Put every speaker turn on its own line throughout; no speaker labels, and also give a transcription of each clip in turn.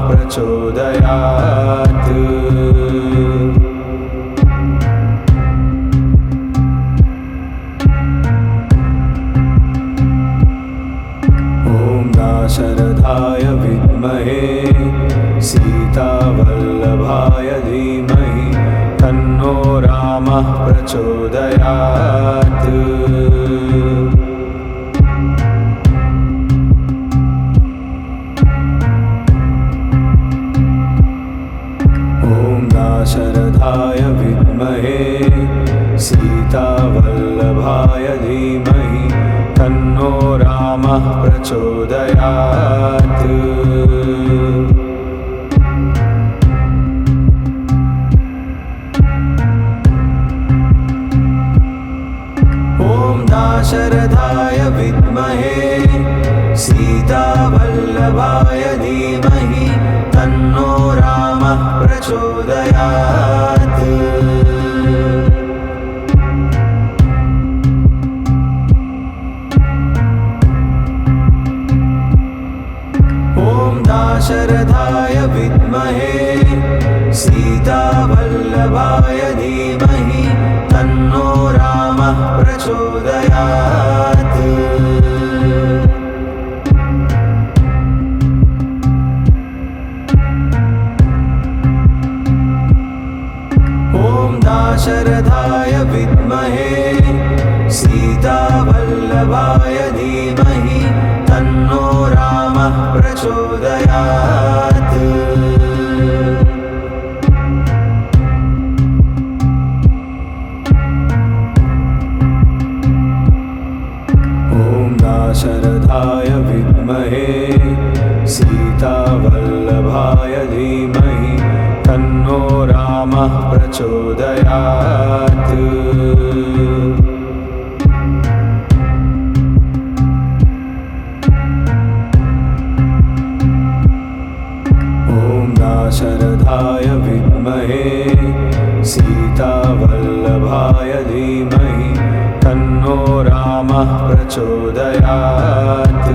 प्रचोदयात्। शरदाय विद्महे सीतावल्लभाय धीमहि तन्नो रामः प्रचोदयात्। शरदाय विद्महे सीतावल्लभाय धीमहि तन्नो रामः प्रचोदयात्। शरदाय विद्महे सीतावल्लभाय धीमहि तन्नो रामः प्रचोदयात्। शरदाय विद्महे सीतावल्लभाय धीमहि तन्नो रामः प्रचोदयात्। शरदाय विद्महे सीतावल्लभाय धीमहि तन्नो रामः प्रचोदयात्। शरदाय विद्महे सीतावल्लभाय धीमहि तन्नो रामः प्रचोदयात्। शरदाय विद्महे सीतावल्लभाय धीमहि तन्नो रामः प्रचोदयात्।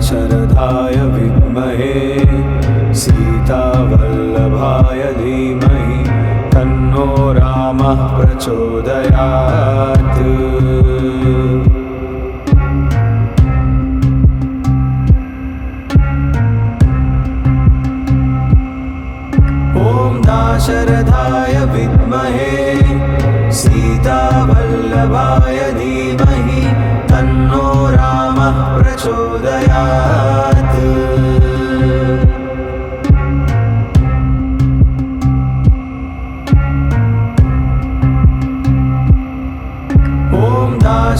शरदाय विद्महे सीतावल्लभाय धीमहि तन्नो रामः प्रचोदयात्। शरदाय विद्महे सीतावल्लभाय धीमहि तन्नो रामः प्रचोदयात्।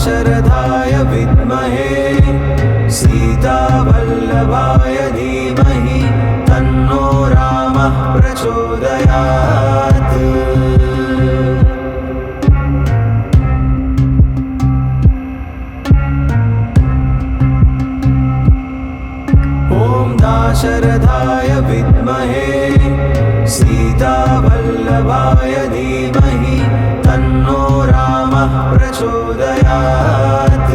शरदाय विद्महे सीतावल्लभाय धीमहि तन्नो रामः प्रचोदयात्। शरदाय विद्महे सीतावल्लभाय धीमहि तन्नो रामः प्रचोदयात्।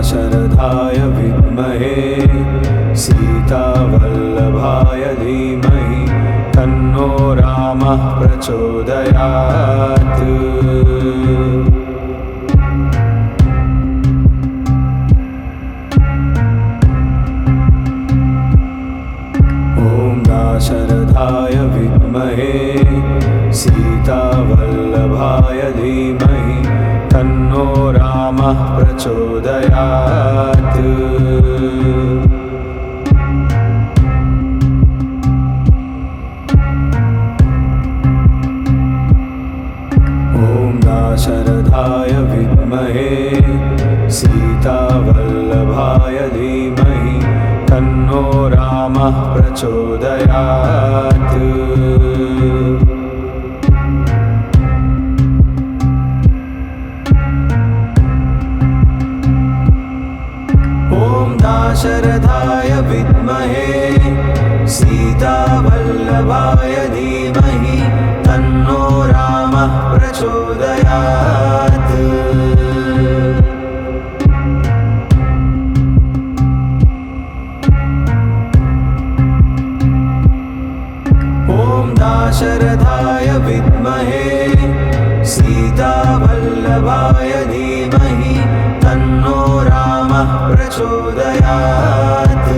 शरदाय विद्महे सीतावल्लभाय धीमहि तन्नो रामः प्रचोदयात्। शरदाय विद्महे सीतावल्लभाय धीमहि तन्नो रामः प्रचोदयात्। शरदाय विद्महे सीतावल्लभाय धीमहि तन्नो रामः प्रचोदयात्। रामः प्रचोदयात्। ॐ दाशरथाय विद्महे सीतावल्लभाय धीमहि तन्नो रामः प्रचोदयात्।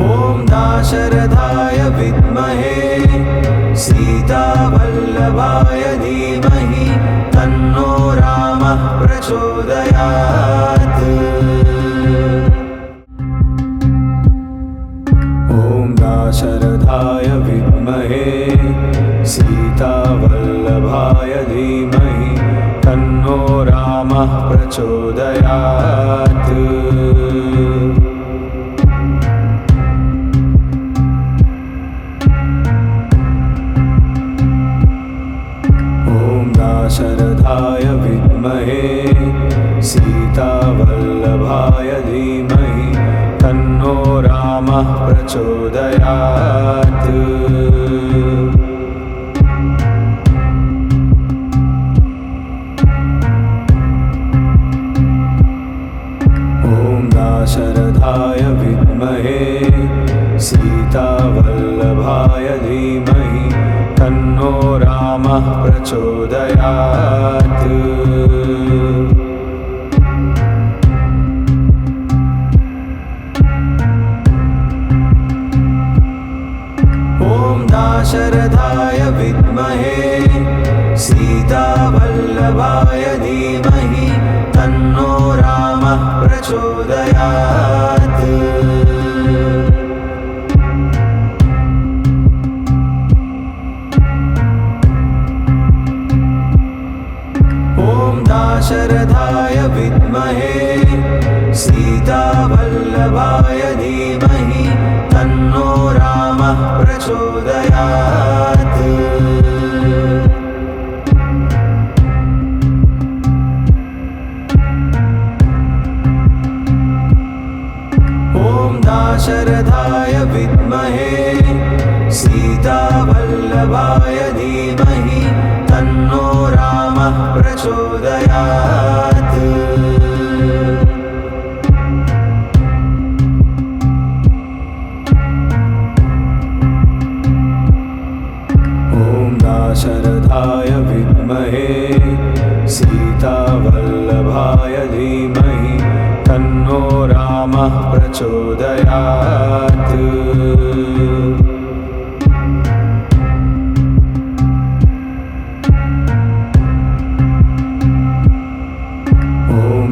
ॐ दाशरथाय विद्महे सीतावल्लभाय धीमहि तन्नो रामः प्रचोदयात्। ॐ दाशरथाय विद्महे सीतावल्लभाय धीमहि तन्नो रामः प्रचोदयात्। दाशरथाय विद्महे सीतावल्लभाय धीमहि तन्नो रामः प्रचोदयात्। ॐ दाशरथाय विद्महे सीतावल्लभाय धीमहि तन्नो रामः प्रचोदयात्। ॐ दाशरथाय विद्महे सीतावल्लभाय धीमहि तन्नो रामः प्रचोदयात्। दाशरथाय विद्महे सीतावल्लभाय धीमहि तन्नो रामः प्रचोदयात्। ॐ दाशरथाय विद्महे सीतावल्लभाय धीमहि तन्नो रामः प्रचोदयात्। ॐ दाशरथाय विद्महे सीतावल्लभाय धीमहि तन्नो रामः प्रचोदयात्।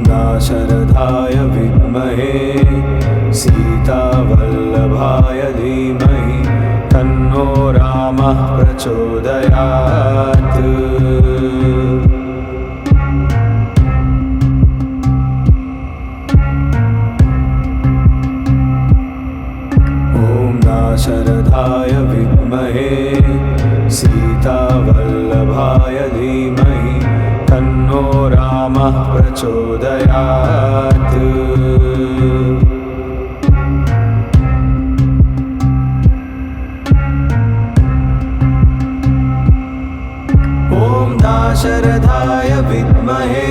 दाशरथाय विद्महे सीतावल्लभाय धीमहि तन्नो रामः प्रचोदयात्। ॐ दाशरथाय विद्महे सीतावल्लभाय धीमहि तन्नो रामः प्रचोदयात्। ॐ दाशरथाय विद्महे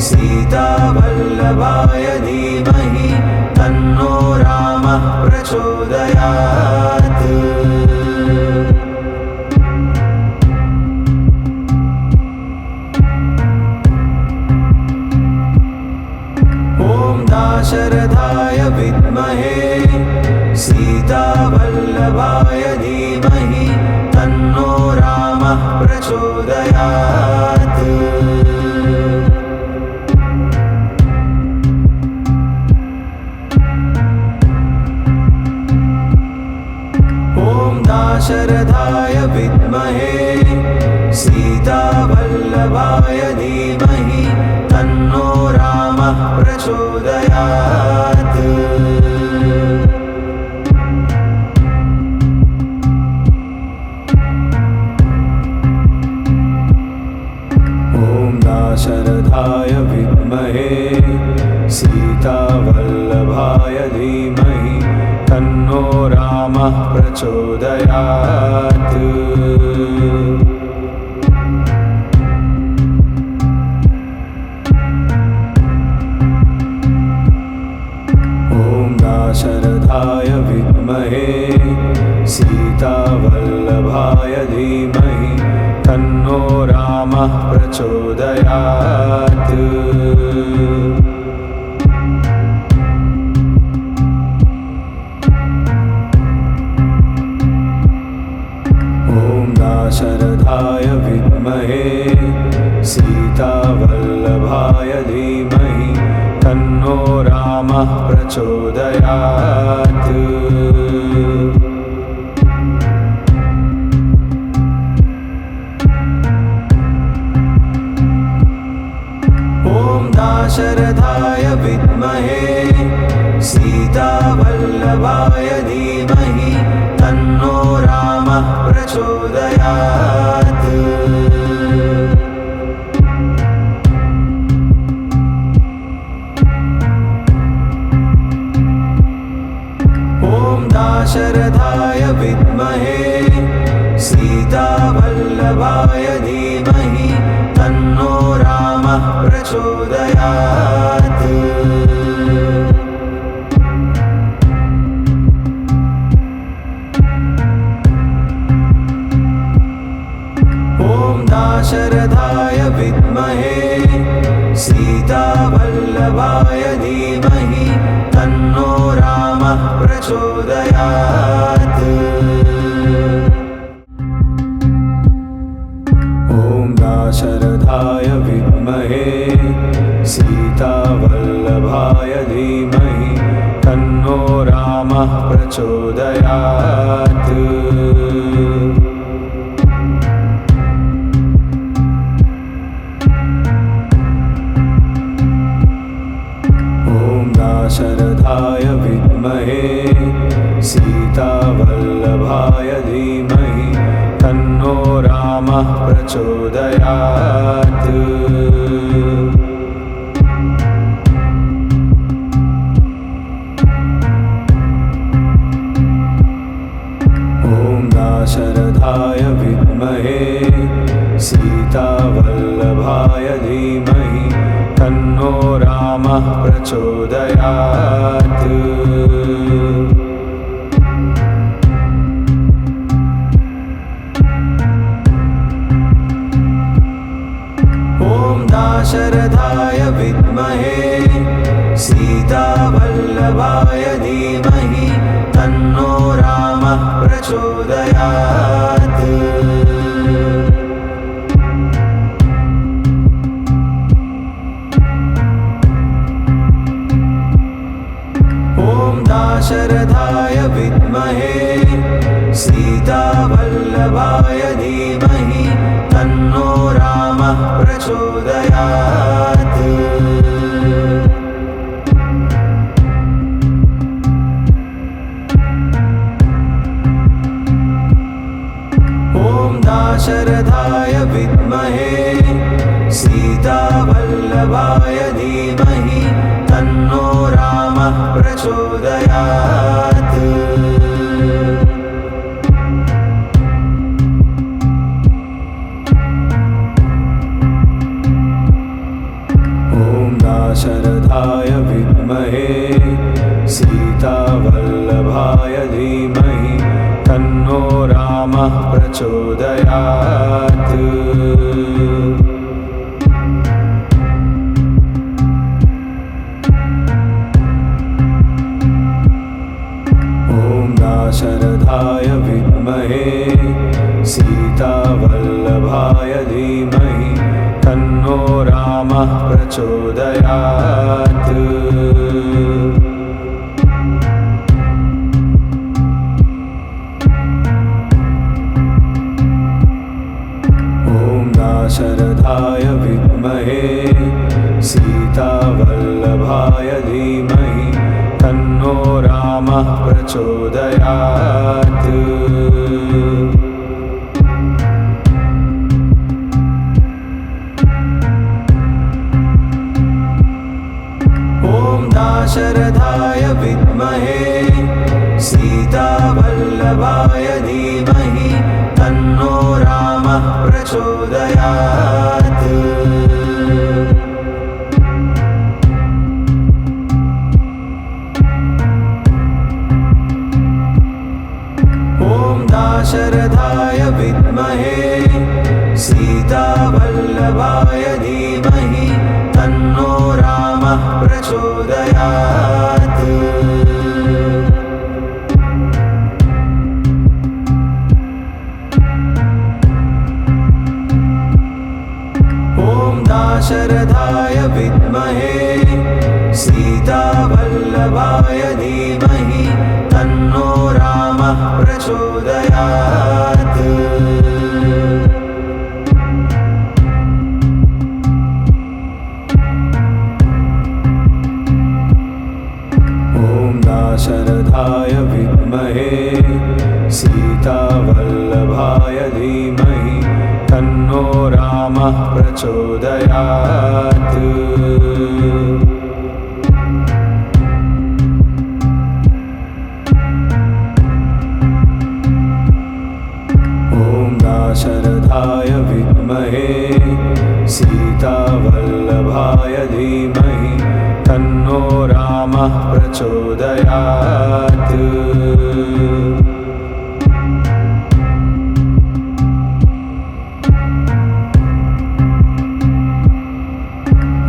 सीतावल्लभाय धीमहि तन्नो रामः प्रचोदयात्। दाशरथाय विद्महे सीतावल्लभाय धीमहि तन्नो रामः प्रचोदयात्। ॐ दाशरथाय विद्महे सीतावल्लभाय धीमहि तन्नो रामः प्रचोदयात्। दाशरथाय विद्महे सीतावल्लभाय तन्नो रामः प्रचोदयात्। दाशरथाय विद्महे सीतावल्लभाय धीमहि तन्नो रामः प्रचोदयात्। दाशरथाय विद्महे सीतावल्लभाय धीमहि तन्नो रामः प्रचोदयात्। दाशरथाय विद्महे सीतावल्लभाय धीमहि तन्नो रामः प्रचोदयात्। दाशरथाय विद्महे सीतावल्लभाय धीमहि तन्नो रामः प्रचोदयात्। दाशरथाय विद्महे सीतावल्लभाय धीमहि तन्नो रामः प्रचोदयात्। दाशरथाय विद्महे सीतावल्लभाय धीमहि तन्नो रामः प्रचोदयात्। दाशरथाय विद्महे सीतावल्लभाय धीमहि तन्नो रामः प्रचोदयात्। दाशरथाय विद्महे सीतावल्लभाय धीमहि तन्नो रामः प्रचोदयात्। दाशरथाय विद्महे सीतावल्लभाय धीमहि तन्नो रामः प्रचोदयात्। दाशरथाय विद्महे सीतावल्लभाय धीमहि तन्नो रामः प्रचोदयात्। दाशरथाय विद्महे सीतावल्लभाय धीमहि तन्नो रामः प्रचोदयात्। दाशरथाय विद्महे सीतावल्लभाय धीमहि तन्नो रामः प्रचोदयात्। दाशरथाय विद्महे सीतावल्लभाय धीमहि तन्नो रामः प्रचोदयात्। दाशरथाय विद्महे सीतावल्लभाय धीमहि तन्नो रामः प्रचोदयात्। दाशरथाय विद्महे सीतावल्लभाय प्रचोदयात्। ॐ दाशरथाय विद्महे सीतावल्लभाय धीमहि तन्नो रामः प्रचोदयात्। ॐ दाशरथाय विद्महे सीतावल्लभाय धीमहि तन्नो रामः प्रचोदयात्। ॐ दाशरथाय विद्महे सीतावल्लभाय धीमहि तन्नो रामः प्रचोदयात्। दाशरथाय विद्महे सीतावल्लभाय धीमहि तन्नो रामः प्रचोदयात्।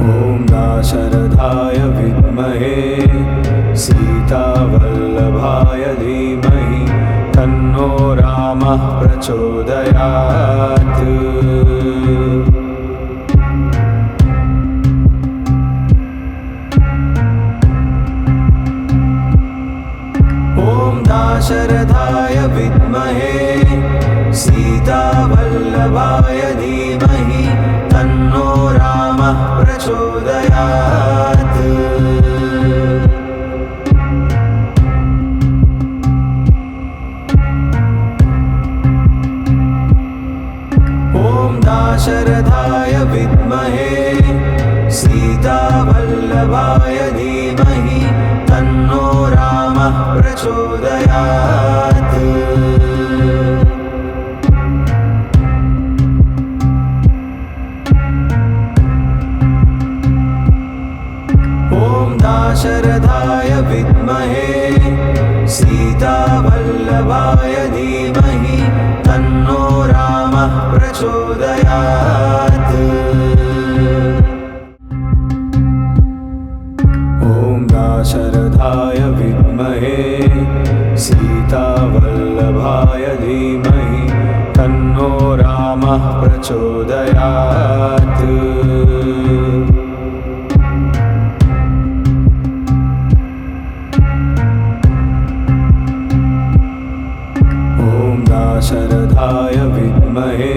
ॐ दाशरथाय विद्महे सीतावल्लभाय धीमहि तन्नो रामः प्रचोदयात्। ॐ दाशरथाय विद्महे सीतावल्लभाय धीमहि तन्नो रामः प्रचोदयात्। दाशरथाय विद्महे सीतावल्लभाय धीमहि तन्नो रामः प्रचोदयात्। ॐ दाशरथाय विद्महे सीतावल्लभाय धीमहि तन्नो रामः प्रचोदयात्। ॐ दाशरथाय विद्महे सीतावल्लभाय धीमहि तन्नो रामः प्रचोदयात्। दाशरथाय विद्महे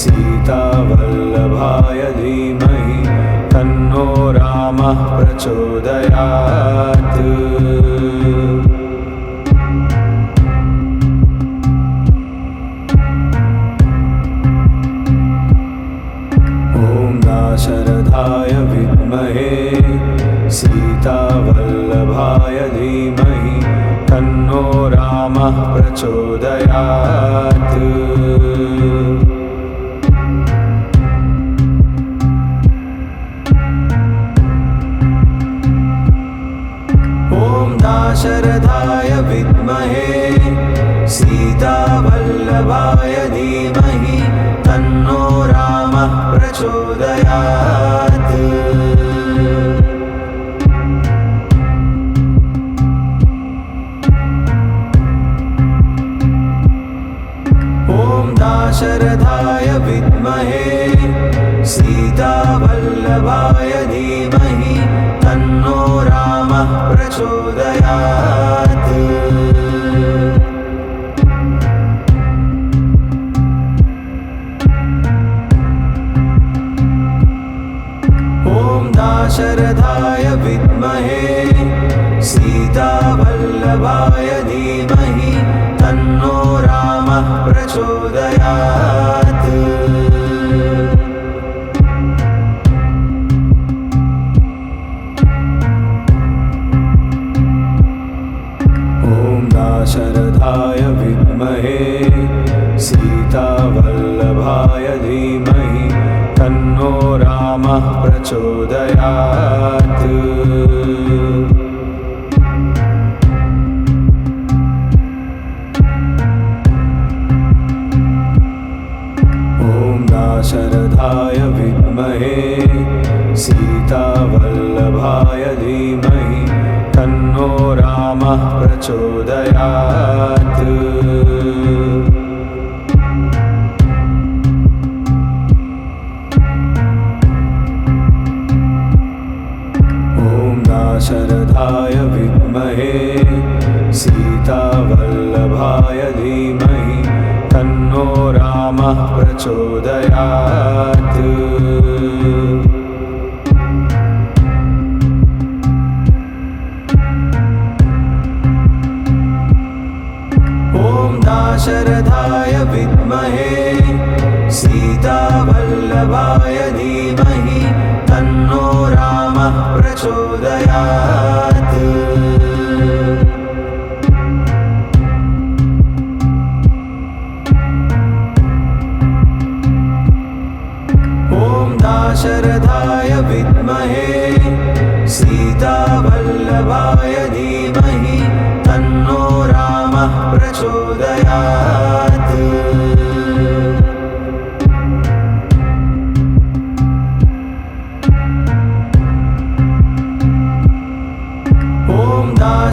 सीतावल्लभाय धीमहि तन्नो रामः प्रचोदयात्। ॐ दाशरथाय विद्महे सीतावल्लभाय धीमहि तन्नो रामः प्रचोदयात्। ॐ दाशरथाय विद्महे सीतावल्लभाय धीमहि तन्नो रामः प्रचोदयात्। दाशरथाय विद्महे सीतावल्लभाय धीमहि तन्नो रामः प्रचोदयात्। ॐ दाशरथाय विद्महे सीतावल्लभाय धीमहि तन्नो रामः प्रचोदयात्। दाशरथाय विद्महे सीतावल्लभाय वल्लभाय धीमहि तन्नो रामः प्रचोदयात्। दाशरथाय विद्महे सीतावल्लभाय धीमहि तन्नो रामः प्रचोदयात्। दाशरथाय विद्महे सीतावल्लभाय धीमहि तन्नो रामः प्रचोदयात्। दाशरथाय विद्महे सीतावल्लभाय धीमहि तन्नो रामः प्रचोदयात्। दाशरथाय विद्महे सीतावल्लभाय धीमहि तन्नो रामः प्रचोदयात्।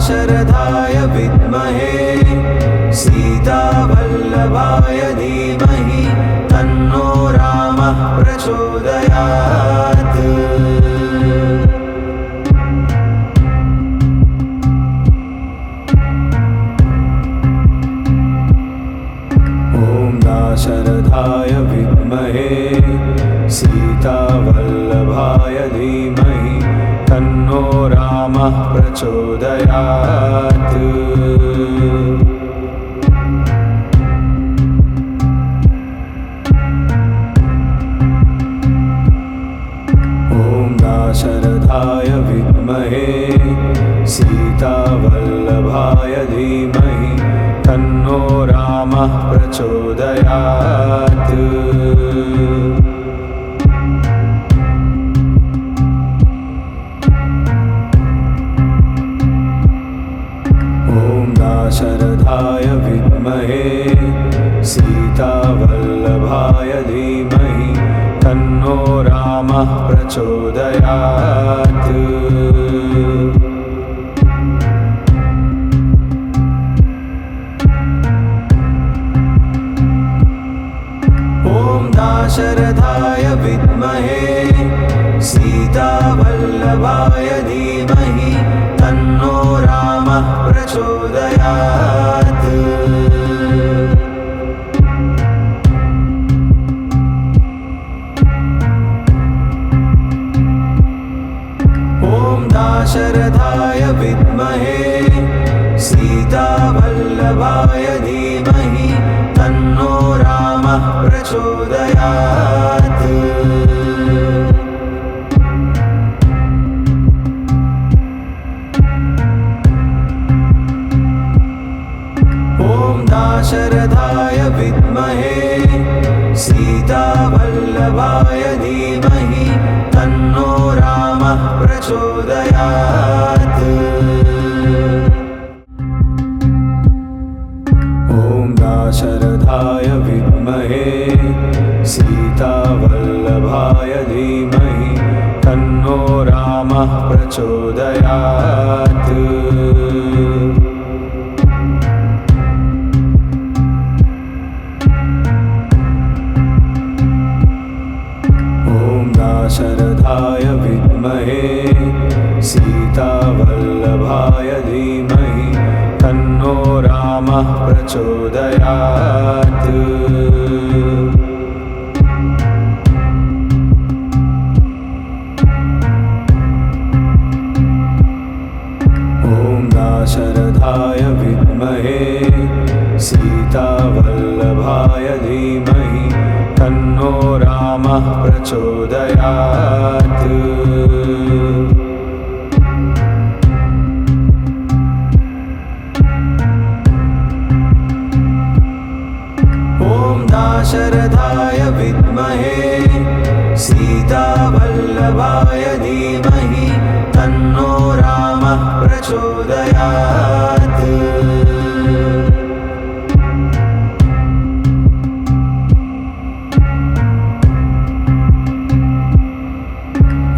दाशरथाय विद्महे सीतावल्लभाय धीमहि तन्नो रामः प्रचोदयात्। दाशरथाय विद्महे सीतावल्लभाय धीमहि तन्नो रामः प्रचोदयात्। दाशरथाय विद्महे सीतावल्लभाय धीमहि तन्नो रामः प्रचोदयात्। दाशरथाय विद्महे सीतावल्लभाय धीमहि तन्नो रामः प्रचोदयात्। दाशरथाय विद्महे सीतावल्लभाय धीमहि तन्नो रामः प्रचोदयात्। दाशरथाय विद्महे सीतावल्लभाय धीमहि तन्नो रामः प्रचोदयात्। दाशरथाय विद्महे सीतावल्लभाय धीमहि तन्नो रामः प्रचोदयात्। दाशरथाय विद्महे सीतावल्लभाय धीमहि तन्नो रामः प्रचोदयात्। दाशरथाय विद्महे सीतावल्लभाय धीमहि तन्नो रामः प्रचोदयात्। दाशरथाय विद्महे सीतावल्लभाय धीमहि तन्नो रामः प्रचोदयात्। दाशरथाय विद्महे सीतावल्लभाय धीमहि तन्नो रामः प्रचोदयात्।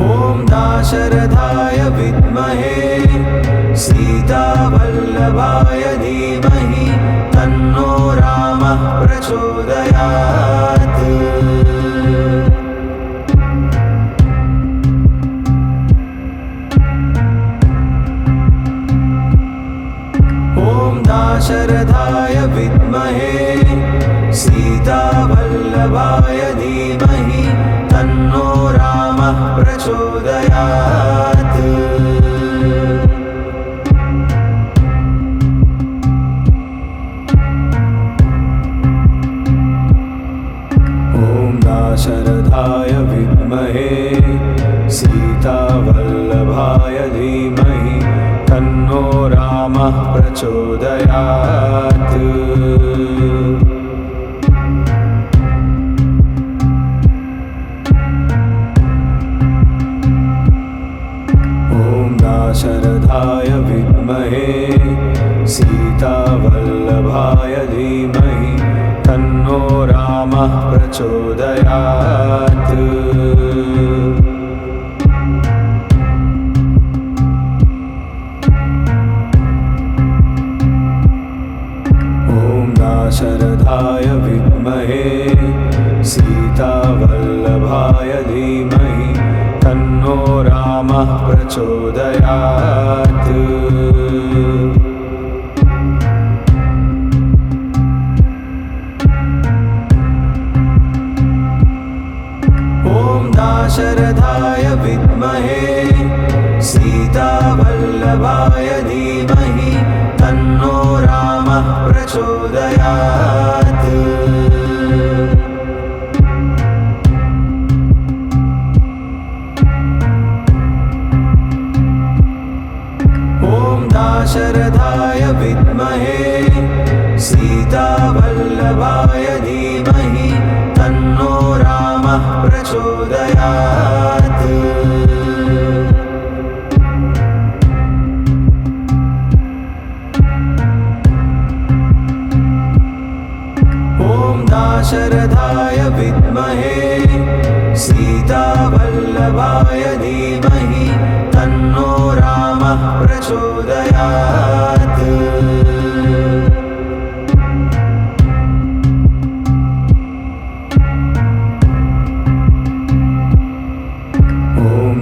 ॐ दाशरथाय विद्महे सीतावल्लभाय धीमहि तन्नो रामः प्रचोदयात्। ॐ दाशरथाय विद्महे सीतावल्लभाय धीमहि तन्नो रामः प्रचोदयात्। दाशरथाय विद्महे सीतावल्लभाय धीमहि तन्नो रामः प्रचोदयात्। ॐ दाशरथाय विद्महे सीतावल्लभाय धीमहि तन्नो रामः प्रचोदयात्। ॐ दाशरथाय विद्महे सीतावल्लभाय धीमहि तन्नो रामः प्रचोदयात्। दाशरथाय विद्महे सीतावल्लभाय धीमहि तन्नो रामः प्रचोदयात्। ॐ दाशरथाय विद्महे सीतावल्लभाय धीमहि तन्नो रामः प्रचोदयात्। ॐ दाशरथाय विद्महे सीतावल्लभाय धीमहि तन्नो रामः प्रचोदयात्।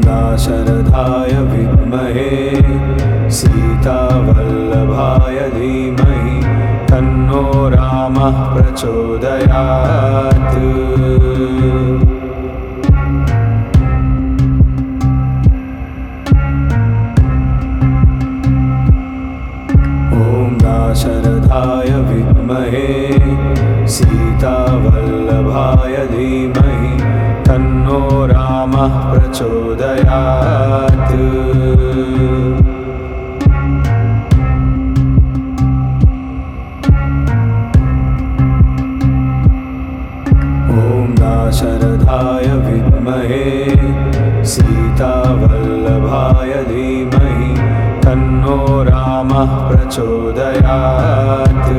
दाशरथाय विद्महे सीतावल्लभाय धीमहि तन्नो रामः प्रचोदयात्। ॐ दाशरथाय विद्महे सीतावल्लभाय धीमहि तन्नो रामः प्रचोदयात्। ॐ दाशरथाय विद्महे सीतावल्लभाय धीमहि तन्नो रामः प्रचोदयात्।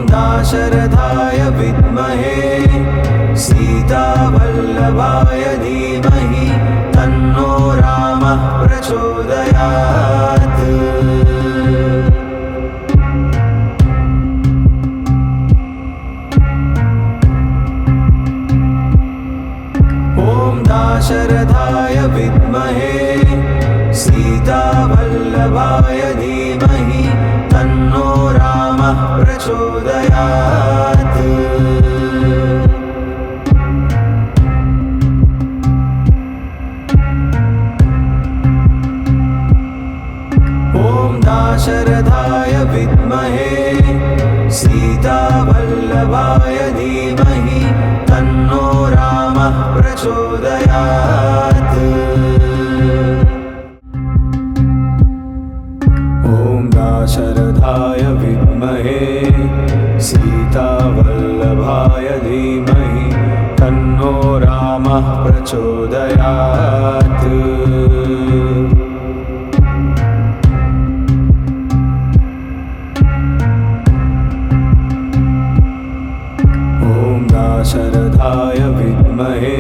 दाशरथाय विद्महे सीतावल्लभाय धीमहि तन्नो रामः प्रचोदयात्। ॐ दाशरथाय विद्महे सीतावल्लभाय धीमहि तन्नो रामः प्रचोदयात्। ॐ दाशरथाय विद्महे सीतावल्लभाय धीमहि तन्नो रामः प्रचोदयात्। रामः प्रचोदयात्। दाशरथाय विद्महे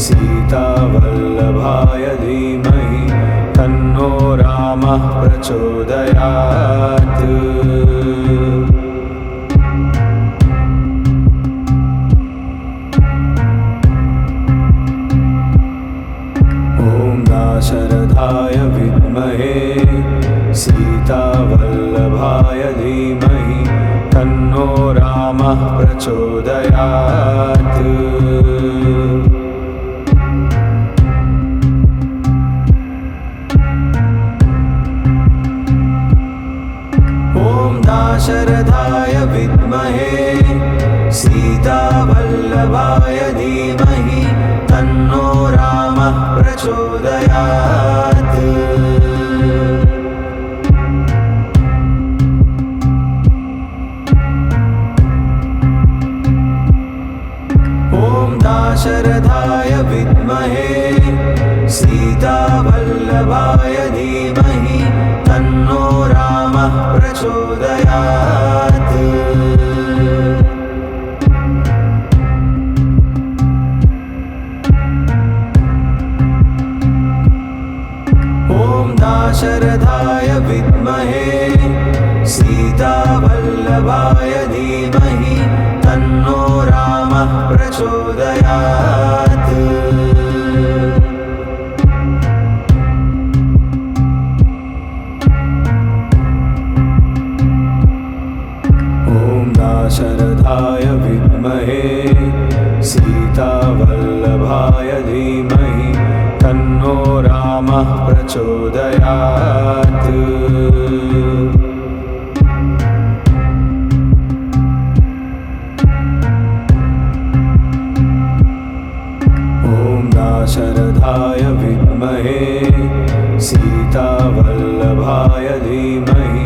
सीतावल्लभाय धीमहि तन्नो रामः प्रचोदयात्। दाशरथाय विद्महे सीतावल्लभाय धीमहि तन्नो रामः प्रचोदयात्। दाशरथाय विद्महे सीतावल्लभाय धीमहि तन्नो रामः प्रचोदयात्। दाशरथाय विद्महे सीतावल्लभाय धीमहि तन्नो रामः प्रचोदयात्। दाशरथाय विद्महे सीतावल्लभाय धीमहि तन्नो रामः प्रचोदयात्। दाशरथाय विद्महे सीतावल्लभाय धीमहि तन्नो रामः प्रचोदयात्। दाशरथाय विद्महे सीतावल्लभाय धीमहि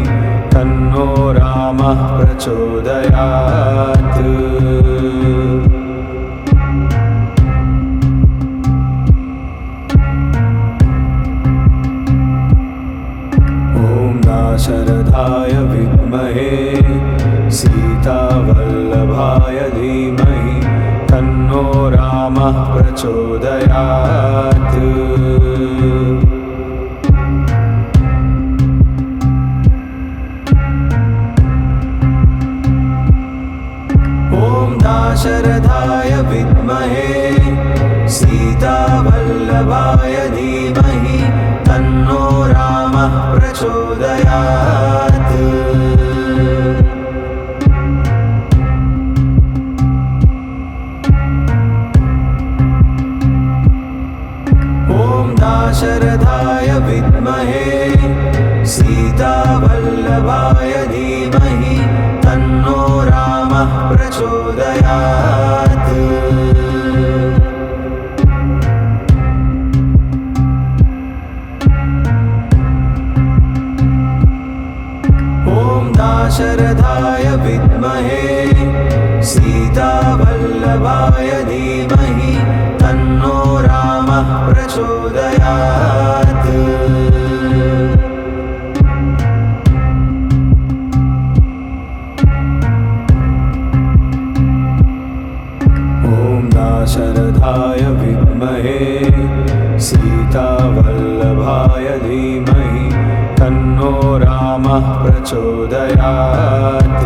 तन्नो रामः प्रचोदयात्। दाशरथाय विद्महे सीतावल्लभाय धीमहि तन्नो रामः प्रचोदयात्। दाशरथाय विद्महे सीतावल्लभाय धीमहि तन्नो रामः प्रचोदयात्। दाशरथाय विद्महे सीतावल्लभाय धीमहि तन्नो रामः प्रचोदयात्। दाशरथाय विद्महे सीतावल्लभाय धीमहि तन्नो रामः प्रचोदयात्। दाशरथाय विद्महे सीतावल्लभाय धीमहि तन्नो रामः प्रचोदयात्।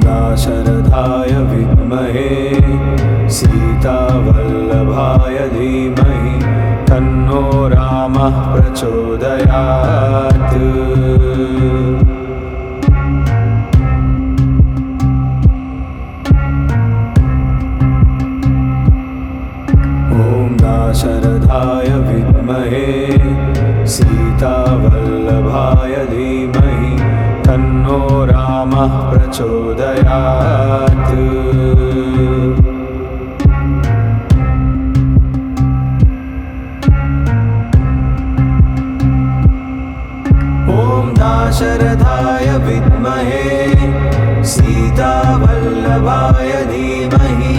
दाशरथाय विद्महे सीतावल्लभाय धीमहि तन्नो रामः प्रचोदयात्। दाशरथाय विद्महे सीतावल्लभाय धीमहि तन्नो रामः प्रचोदयात्। दाशरथाय विद्महे सीतावल्लभाय धीमहि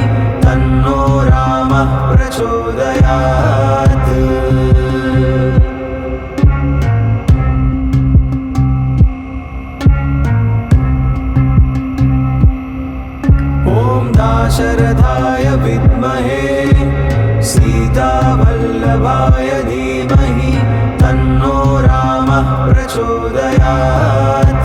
तन्नो रामः प्रचोदयात्। ॐ दाशरथाय विद्महे सीतावल्लभाय धीमहि तन्नो रामः प्रचोदयात्।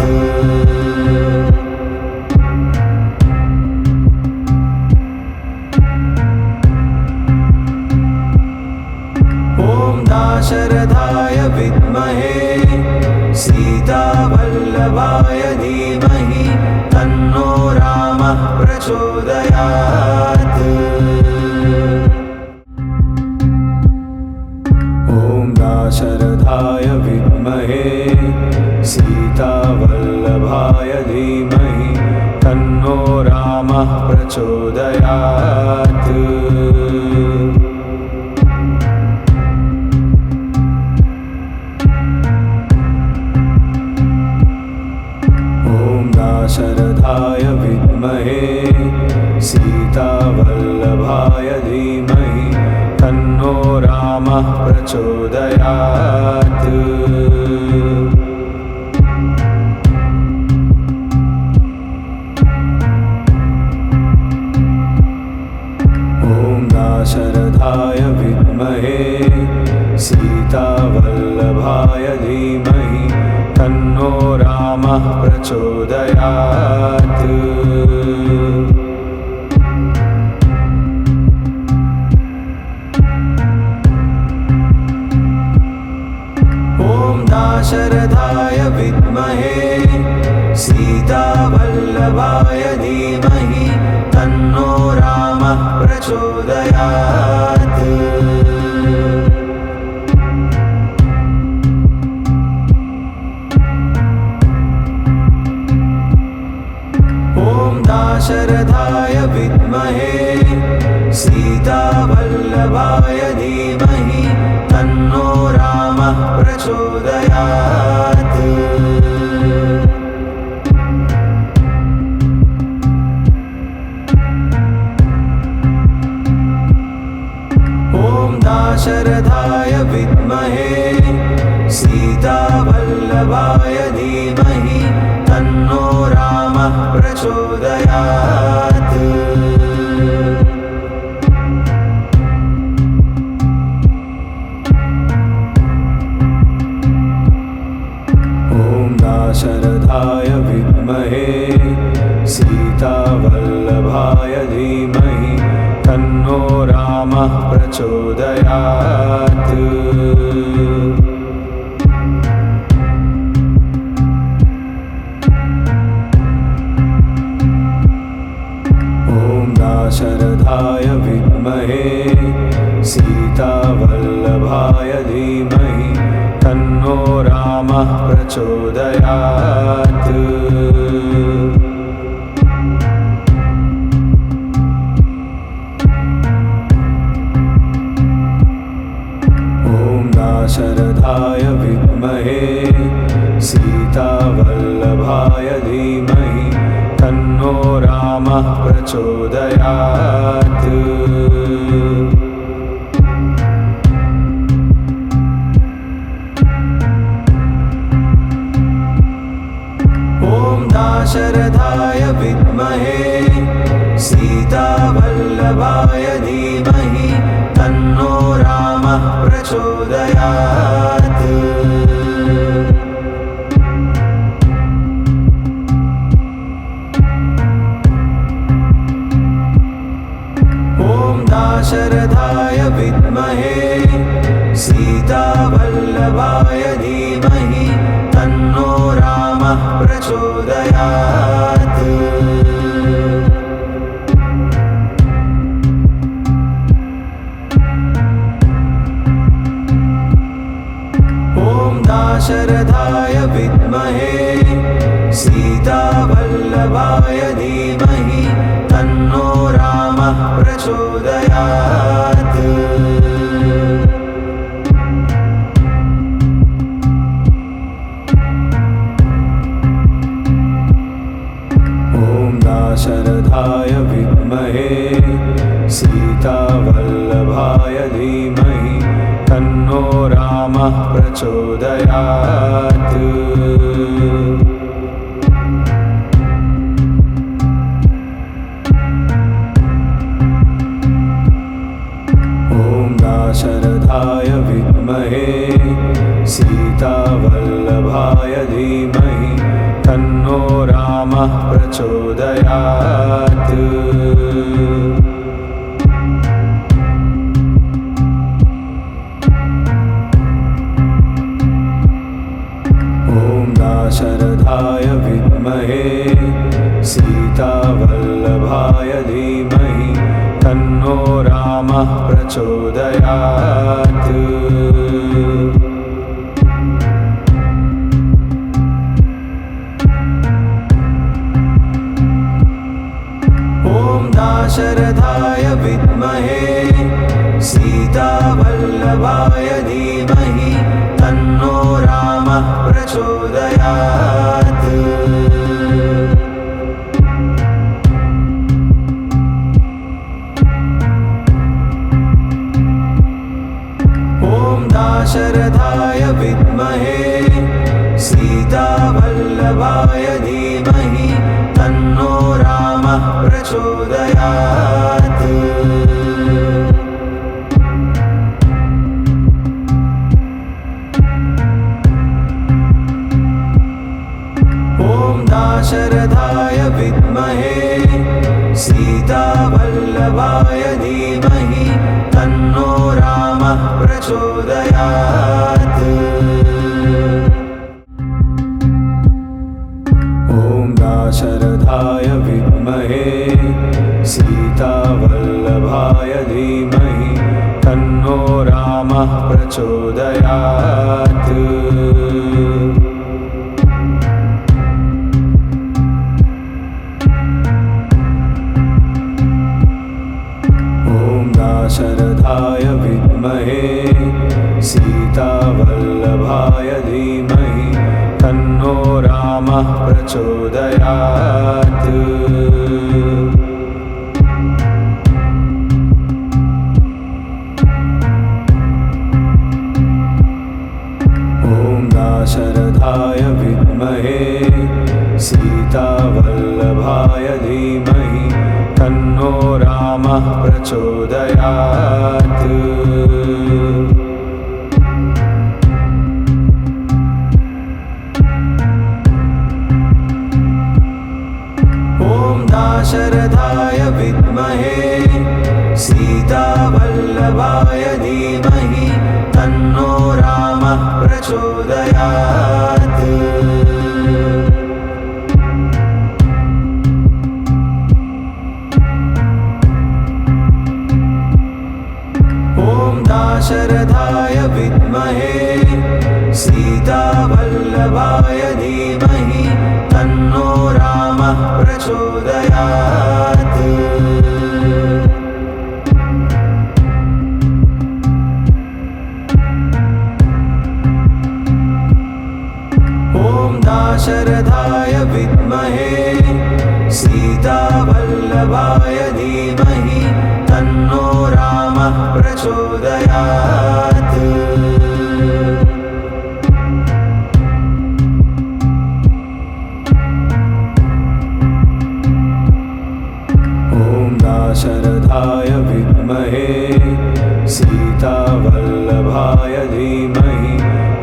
ॐ दाशरथाय विद्महे सीतावल्लभाय धीमहि तन्नो रामः प्रचोदयात्। ॐ दाशरथाय विद्महे सीतावल्लभाय धीमहि तन्नो रामः प्रचोदयात्। दाशरथाय विद्महे सीतावल्लभाय धीमहि तन्नो रामः प्रचोदयात्। ॐ दाशरथाय विद्महे सीतावल्लभाय धीमहि तन्नो रामः प्रचोदयात्। ॐ दाशरथाय विद्महे सीतावल्लभाय धीमहि तन्नो रामः प्रचोदयात्। दाशरथाय विद्महे सीतावल्लभाय धीमहि तन्नो रामः प्रचोदयात्। ॐ दाशरथाय विद्महे सीतावल्लभाय धीमहि तन्नो रामः प्रचोदयात्। ॐ दाशरथाय विद्महे सीतावल्लभाय धीमहि तन्नो रामः प्रचोदयात्। दाशरथाय विद्महे सीतावल्लभाय धीमहि तन्नो रामः प्रचोदयात्। ॐ दाशरथाय विद्महे सीतावल्लभाय धीमहि तन्नो रामः प्रचोदयात्। ॐ दाशरथाय विद्महे सीतावल्लभाय धीमहि तन्नो रामः प्रचोदयात्। दाशरथाय विद्महे सीतावल्लभाय धीमहि तन्नो रामः प्रचोदयात्। ॐ दाशरथाय विद्महे सीतावल्लभाय धीमहि तन्नो रामः प्रचोदयात्। ॐ प्रचोदयात्। ॐ दाशरथाय विद्महे सीतावल्लभाय धीमहि तन्नो रामः प्रचोदयात्। दाशरथाय विद्महे सीतावल्लभाय धीमहि तन्नो रामः प्रचोदयात्। ॐ दाशरथाय विद्महे सीतावल्लभाय धीमहि तन्नो रामः प्रचोदयात्। ॐ दाशरथाय विद्महे सीतावल्लभाय धीमहि तन्नो रामः प्रचोदयात्। दाशरथाय विद्महे सीतावल्लभाय धीमहि तन्नो रामः प्रचोदयात्। ॐ दाशरथाय विद्महे सीतावल्लभाय धीमहि तन्नो रामः प्रचोदयात्। दाशरथाय विद्महे सीतावल्लभाय धीमहि तन्नो रामः प्रचोदयात्। ॐ दाशरथाय विद्महे सीतावल्लभाय धीमहि तन्नो रामः प्रचोदयात्। ॐ दाशरथाय विद्महे सीतावल्लभाय धीमहि तन्नो रामः प्रचोदयात्। दाशरथाय विद्महे सीतावल्लभाय धीमहि तन्नो रामः प्रचोदयात्। ॐ दाशरथाय विद्महे सीतावल्लभाय धीमहि तन्नो रामः प्रचोदयात्। ॐ दाशरथाय विद्महे सीतावल्लभाय धीमहि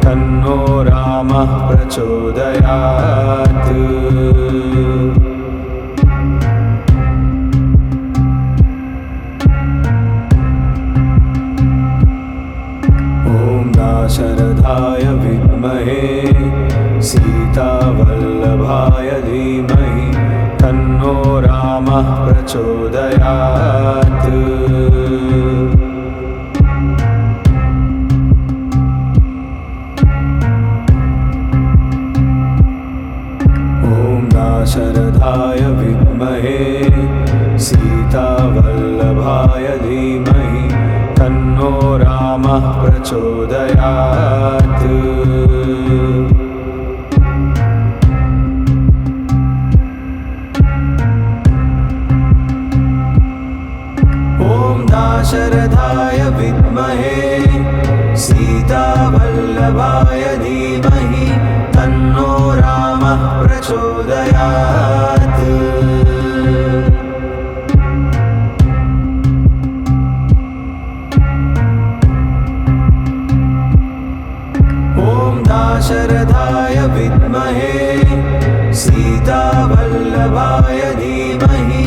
तन्नो रामः प्रचोदयात्। दाशरथाय विद्महे सीतावल्लभाय धीमहि तन्नो रामः प्रचोदयात्। ॐ दाशरथाय विद्महे सीतावल्लभाय धीमहि तन्नो रामः प्रचोदयात्। दाशरथाय विद्महे सीतावल्लभाय धीमहि तन्नो रामः प्रचोदयात्। ॐ दाशरथाय विद्महे सीतावल्लभाय धीमहि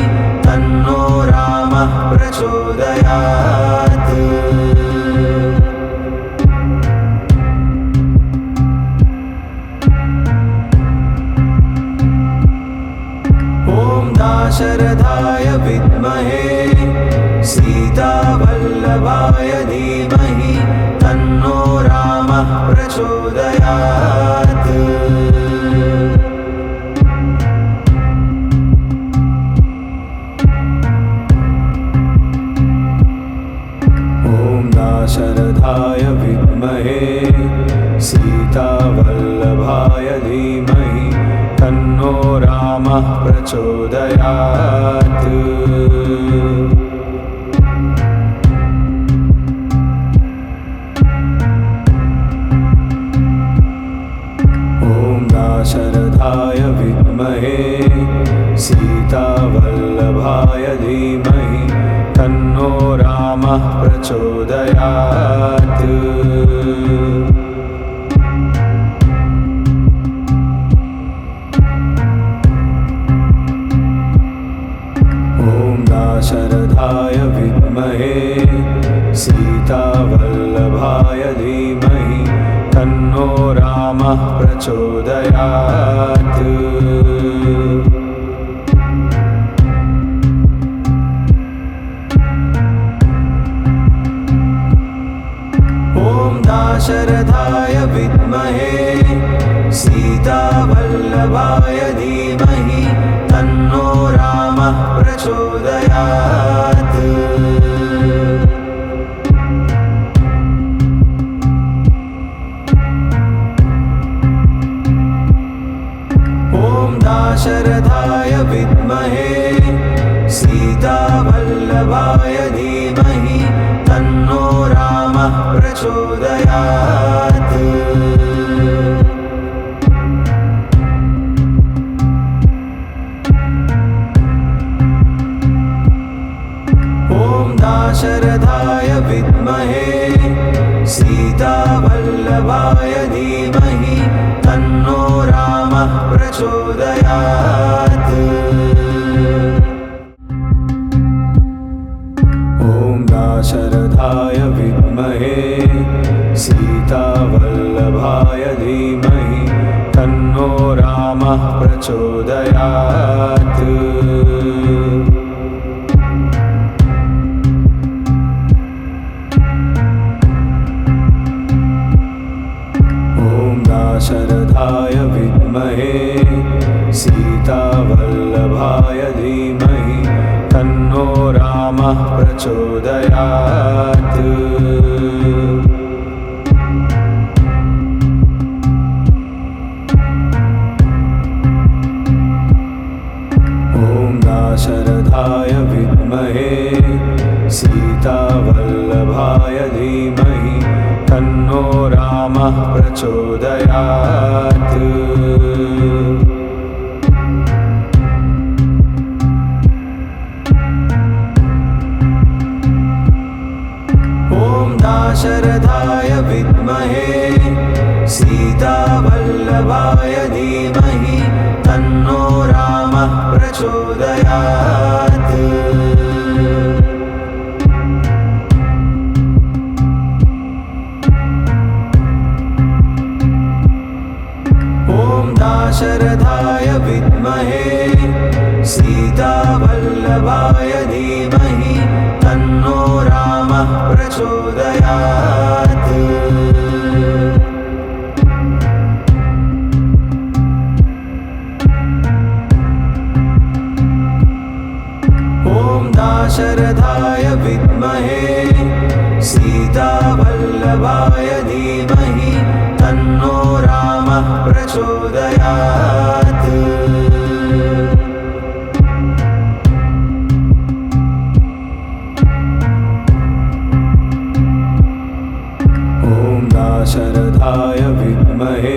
तन्नो रामः प्रचोदयात्। ॐ दाशरथाय विद्महे सीतावल्लभाय धीमहि तन्नो रामः प्रचोदयात्। दाशरथाय विद्महे सीतावल्लभाय धीमहि तन्नो रामः प्रचोदयात्। ॐ दाशरथाय विद्महे सीतावल्लभाय धीमहि तन्नो रामः प्रचोदयात्। ॐ दाशरथाय विद्महे सीतावल्लभाय धीमहि तन्नो रामः प्रचोदयात्। दाशरथाय विद्महे सीतावल्लभाय धीमहि तन्नो रामः प्रचोदयात्। ॐ दाशरथाय विद्महे सीतावल्लभाय धीमहि तन्नो रामः प्रचोदयात्। ॐ दाशरथाय विद्महे सीतावल्लभाय धीमहि तन्नो रामः प्रचोदयात्। ॐ दाशरथाय विद्महे सीतावल्लभाय धीमहि तन्नो रामः प्रचोदयात्। ॐ दाशरथाय विद्महे सीतावल्लभाय धीमहि तन्नो रामः प्रचोदयात्। ॐ दाशरथाय विद्महे सीतावल्लभाय धीमहि तन्नो रामः प्रचोदयात्। दाशरथाय विद्महे सीतावल्लभाय धीमहि तन्नो रामः प्रचोदयात्। ॐ दाशरथाय विद्महे सीतावल्लभाय धीमहि तन्नो रामः प्रचोदयात्। ॐ दाशरथाय विद्महे सीतावल्लभाय धीमहि तन्नो रामः प्रचोदयात्। दाशरथाय विद्महे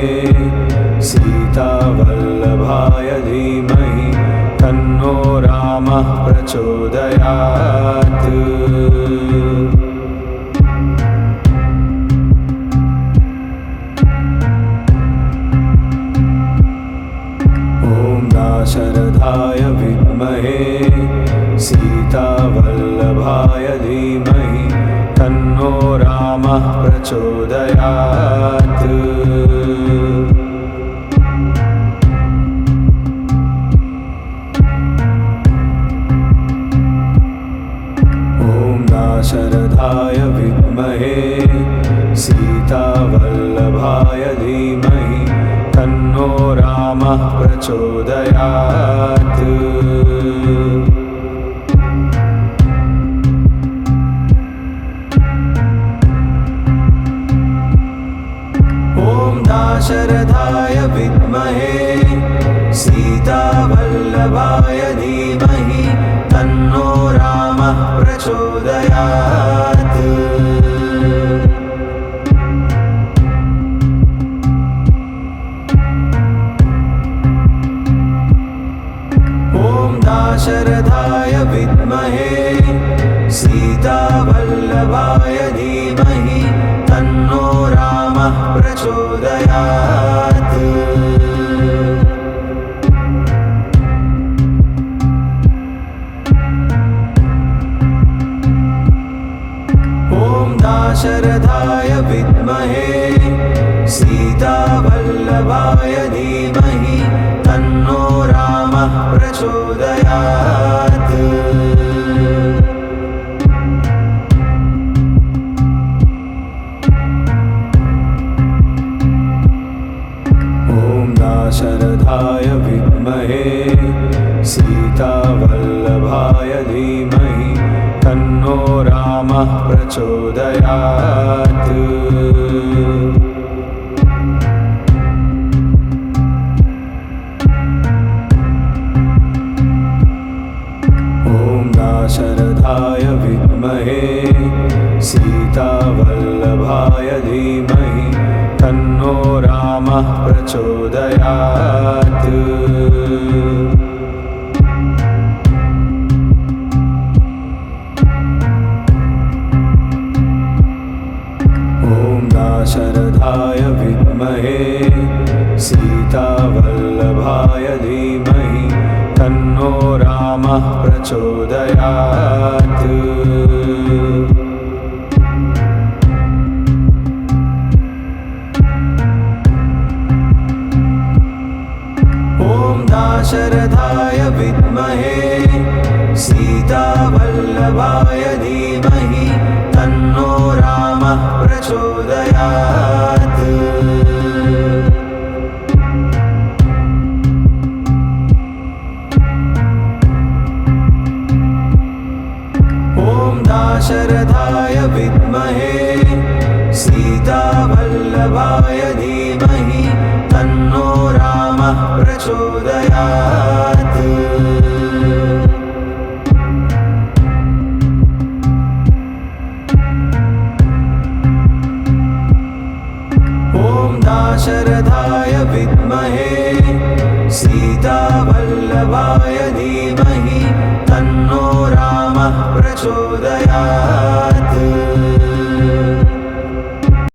तन्नो रामः प्रचोदयात्। दाशरथाय विद्महे सीतावल्लभाय धीमहि तन्नो रामः प्रचोदयात्। दाशरथाय विद्महे सीतावल्लभाय धीमहि तन्नो रामः प्रचोदयात्। दाशरथाय विद्महे सीतावल्लभाय धीमहि तन्नो रामः प्रचोदयात्। दाशरथाय विद्महे सीतावल्लभाय धीमहि तन्नो रामः प्रचोदयात्। दाशरथाय विद्महे सीतावल्लभाय धीमहि तन्नो रामः प्रचोदयात्। दाशरथाय विद्महे सीतावल्लभाय धीमहि तन्नो रामः प्रचोदयात्। दाशरथाय विद्महे सीतावल्लभाय धीमहि तन्नो रामः प्रचोदयात्। दाशरथाय विद्महे सीतावल्लभाय धीमहि तन्नो रामः प्रचोदयात्। दाशरथाय विद्महे सीतावल्लभाय धीमहि तन्नो रामः प्रचोदयात्। दाशरथाय विद्महे सीतावल्लभाय धीमहि तन्नो रामः प्रचोदयात्। दाशरथाय विद्महे सीतावल्लभाय धीमहि तन्नो रामः प्रचोदयात्।